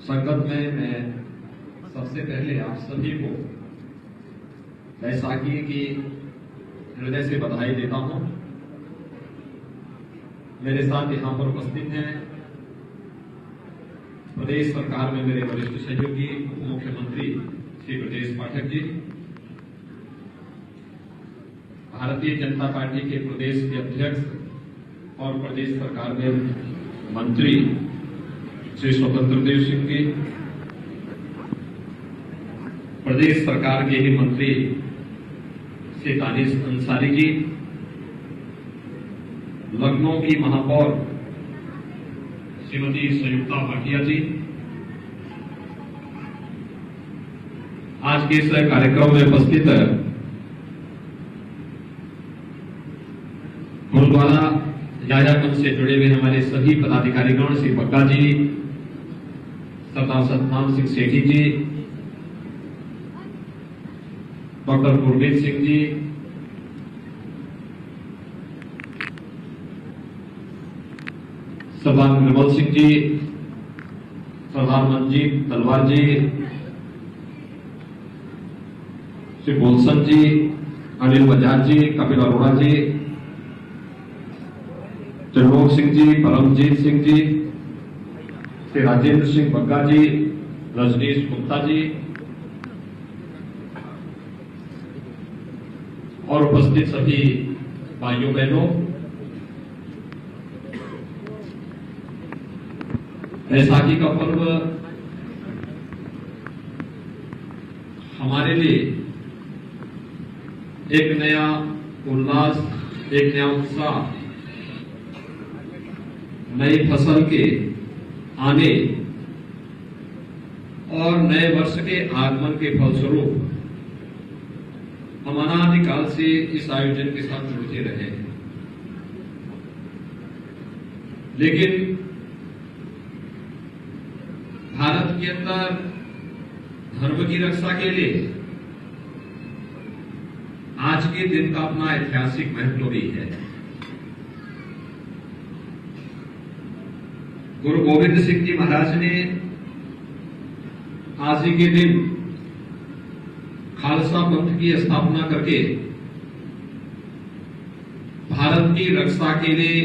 संगत में मैं सबसे पहले आप सभी को बैसाखी की हृदय से बधाई देता हूं। मेरे साथ यहां पर उपस्थित हैं प्रदेश सरकार में मेरे वरिष्ठ सहयोगी उप मुख्यमंत्री श्री ब्रजेश पाठक जी, भारतीय जनता पार्टी के प्रदेश के अध्यक्ष और प्रदेश सरकार में मंत्री श्री स्वतंत्र देव सिंह जी, प्रदेश सरकार के ही मंत्री श्री दानिश अंसारी जी, लखनऊ की महापौर श्रीमती संयुक्ता भाटिया जी, आज के इस कार्यक्रम में उपस्थित गुरुद्वारा यायागंज से जुड़े हुए हमारे सभी पदाधिकारीगण श्री बग्गा जी, सरदार सतनाम सिंह सेठी जी, डॉक्टर गुरमीत सिंह जी, सरदार निर्मल सिंह जी, सरदार मनजीत तलवार जी, श्री बोलसन जी, अनिल बजाज जी, कपिल अरोड़ा जी, त्रिलोक सिंह जी, परमजीत सिंह जी, श्री राजेंद्र सिंह बग्गा जी, रजनीश गुप्ता जी और उपस्थित सभी भाइयों बहनों, बैसाखी का पर्व हमारे लिए एक नया उल्लास, एक नया उत्साह, नई फसल के आने और नए वर्ष के आगमन के फलस्वरूप हम अनादिकाल से इस आयोजन के साथ जुड़ते रहे हैं। लेकिन भारत के अंदर धर्म की रक्षा के लिए आज के दिन का अपना ऐतिहासिक महत्व भी है। गुरु गोविंद सिंह जी महाराज ने आज ही के दिन खालसा पंथ की स्थापना करके भारत की रक्षा के लिए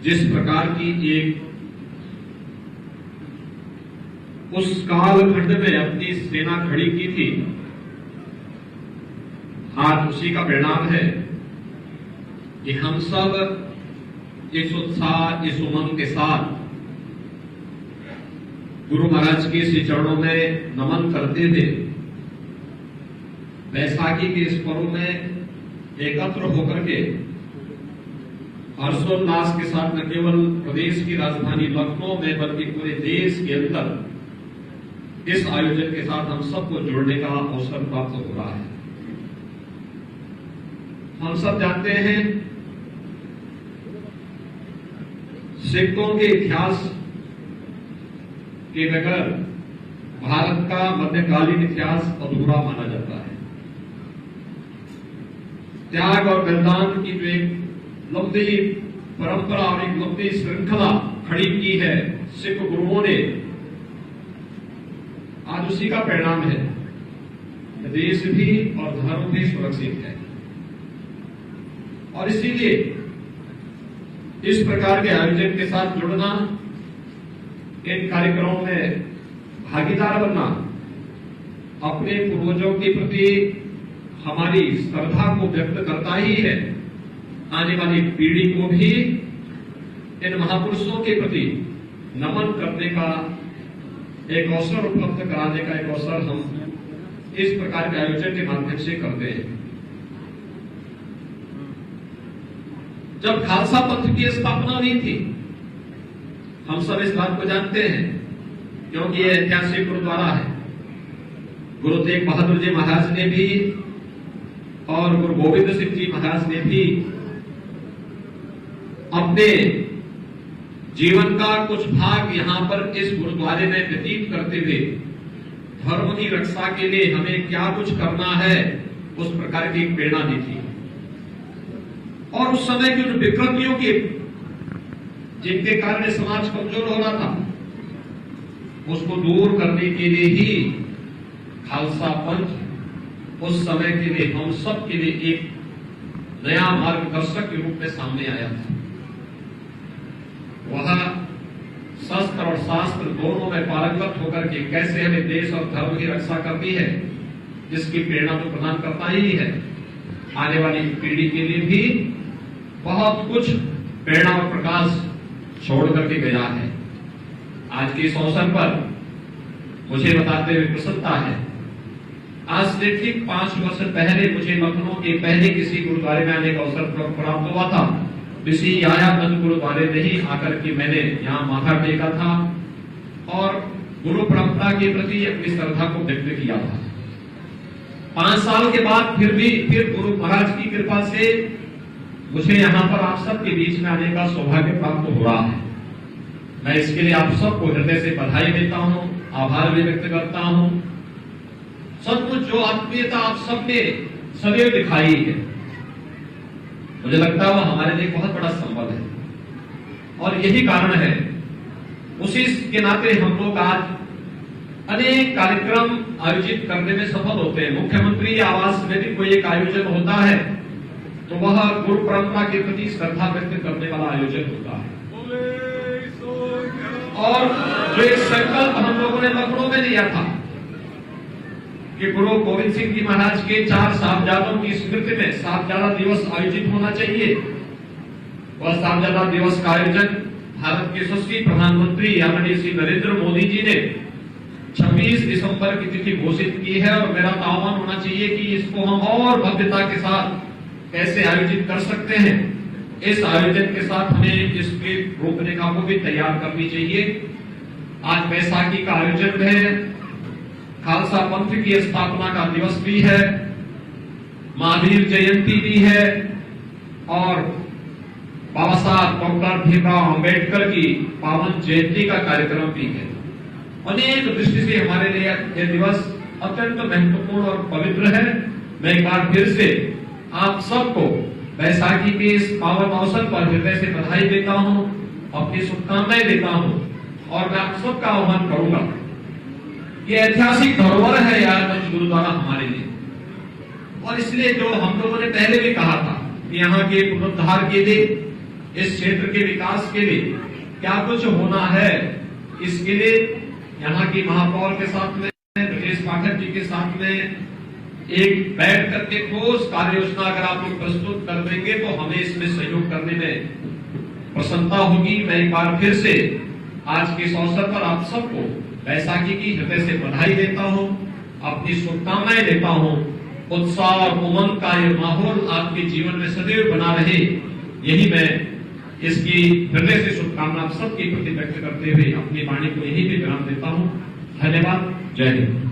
जिस प्रकार की एक उस कालखंड में अपनी सेना खड़ी की थी, आज उसी का परिणाम है कि हम सब इस उत्साह, इस उमंग के साथ गुरु महाराज के श्री चरणों में नमन करते हुए बैसाखी के इस पर्व में एकत्र होकर के हर्षोल्लास के साथ न केवल प्रदेश की राजधानी लखनऊ में बल्कि पूरे देश के अंदर इस आयोजन के साथ हम सबको जोड़ने का अवसर प्राप्त हो रहा है। हम सब जानते हैं सिखों के इतिहास के बगैर भारत का मध्यकालीन इतिहास अधूरा माना जाता है। त्याग और बलिदान की जो एक लंबी परंपरा और एक लंबी श्रृंखला खड़ी की है सिख गुरुओं ने, आज उसी का परिणाम है। देश भी और धर्म भी सुरक्षित है और इसीलिए इस प्रकार के आयोजन के साथ जुड़ना, इन कार्यक्रमों में भागीदार बनना अपने पूर्वजों के प्रति हमारी श्रद्धा को व्यक्त करता ही है। आने वाली पीढ़ी को भी इन महापुरुषों के प्रति नमन करने का एक अवसर उपलब्ध कराने का एक अवसर हम इस प्रकार के आयोजन के माध्यम से करते हैं। जब खालसा पंथ की स्थापना हुई थी, हम सब इस बात को जानते हैं क्योंकि यह ऐतिहासिक गुरुद्वारा है। गुरु तेग बहादुर जी महाराज ने भी और गुरु गोविंद सिंह जी महाराज ने भी अपने जीवन का कुछ भाग यहां पर इस गुरुद्वारे में व्यतीत करते हुए धर्म की रक्षा के लिए हमें क्या कुछ करना है उस प्रकार की प्रेरणा दी थी। और उस समय की जो विकृतियों की जिनके कारण समाज कमजोर हो रहा था, उसको दूर करने के लिए ही खालसा पंथ उस समय के लिए हम सब के लिए एक नया मार्गदर्शक के रूप में सामने आया था। वह शस्त्र और शास्त्र दोनों में पारंगत होकर के कैसे हमें देश और धर्म की रक्षा करनी है, जिसकी प्रेरणा तो प्रदान करता ही है, आने वाली पीढ़ी के लिए भी बहुत कुछ प्रेरणा और प्रकाश छोड़ करके गया है। आज के इस अवसर पर मुझे बताते हुए प्रसन्नता है, आज से ठीक 5 वर्ष पहले मुझे लखनऊ के पहले किसी गुरुद्वारे में आने का अवसर प्राप्त हुआ था। ऋषि आयानंद गुरुद्वारे में ही आकर के मैंने यहाँ माथा टेका था और गुरु परंपरा के प्रति अपनी श्रद्धा को व्यक्त किया था। 5 साल के बाद फिर गुरु महाराज की कृपा से मुझे यहाँ पर आप सबके बीच में आने का सौभाग्य प्राप्त हो रहा है। मैं इसके लिए आप सबको हृदय से बधाई देता हूँ, आभार भी व्यक्त करता हूँ। सचमुच जो आत्मीयता आप सबने सदैव दिखाई है, मुझे लगता है वो हमारे लिए बहुत बड़ा संबल है और यही कारण है, उसी के नाते हम लोग आज अनेक कार्यक्रम आयोजित करने में सफल होते हैं। मुख्यमंत्री आवास में भी कोई एक आयोजन होता है तो वह गुरु परंपरा के प्रति श्रद्धा व्यक्त करने वाला आयोजन होता है। और जो एक संकल्प हम लोगों ने लखनऊ में लिया था कि गुरु गोविंद सिंह जी महाराज के 4 साहबजादों की स्मृति में साहबजादा दिवस आयोजित होना चाहिए, वह साहबजादा दिवस का आयोजन भारत के यशस्वी प्रधानमंत्री आदरणीय श्री नरेंद्र मोदी जी ने 26 दिसंबर की तिथि घोषित की है। और मेरा तो आह्वान होना चाहिए कि इसको हम और भव्यता के साथ कैसे आयोजित कर सकते हैं, इस आयोजन के साथ हमें इसकी रूपरेखा को भी तैयार करनी चाहिए। आज बैसाखी का आयोजन है, खालसा पंथ की स्थापना का दिवस भी है, महावीर जयंती भी है और बाबा साहब डॉक्टर भीमराव अंबेडकर की पावन जयंती का कार्यक्रम भी है। अनेक दृष्टि से हमारे लिए यह दिवस अत्यंत महत्वपूर्ण और पवित्र है। मैं एक बार फिर से आप सबको बैसाखी के इस पावन अवसर पर हृदय से बधाई देता हूं, अपनी शुभकामनाएं देता हूं और मैं आप सबका आह्वान करूंगा, ये ऐतिहासिक धरोहर है यार गुरुद्वारा हमारे लिए। और इसलिए जो हम लोगों ने पहले भी कहा था कि यहाँ के पुनरुद्धार के लिए, इस क्षेत्र के विकास के लिए क्या कुछ होना है, इसके लिए यहाँ की महापौर के साथ में, ब्रजेश पाठक जी के साथ में एक बैठ करके ठोस कार्य योजना अगर आप लोग प्रस्तुत कर देंगे तो हमें इसमें सहयोग करने में प्रसन्नता होगी। मैं एक बार फिर से आज के इस अवसर पर आप सबको बैसाखी की हृदय से बधाई देता हूं, अपनी शुभकामनाएं देता हूं। उत्साह और उमंग का ये माहौल आपके जीवन में सदैव बना रहे, यही मैं इसकी हृदय से शुभकामना आप सबके प्रति व्यक्त करते हुए अपनी वाणी को यही भी विराम देता हूं। धन्यवाद। जय हिंद।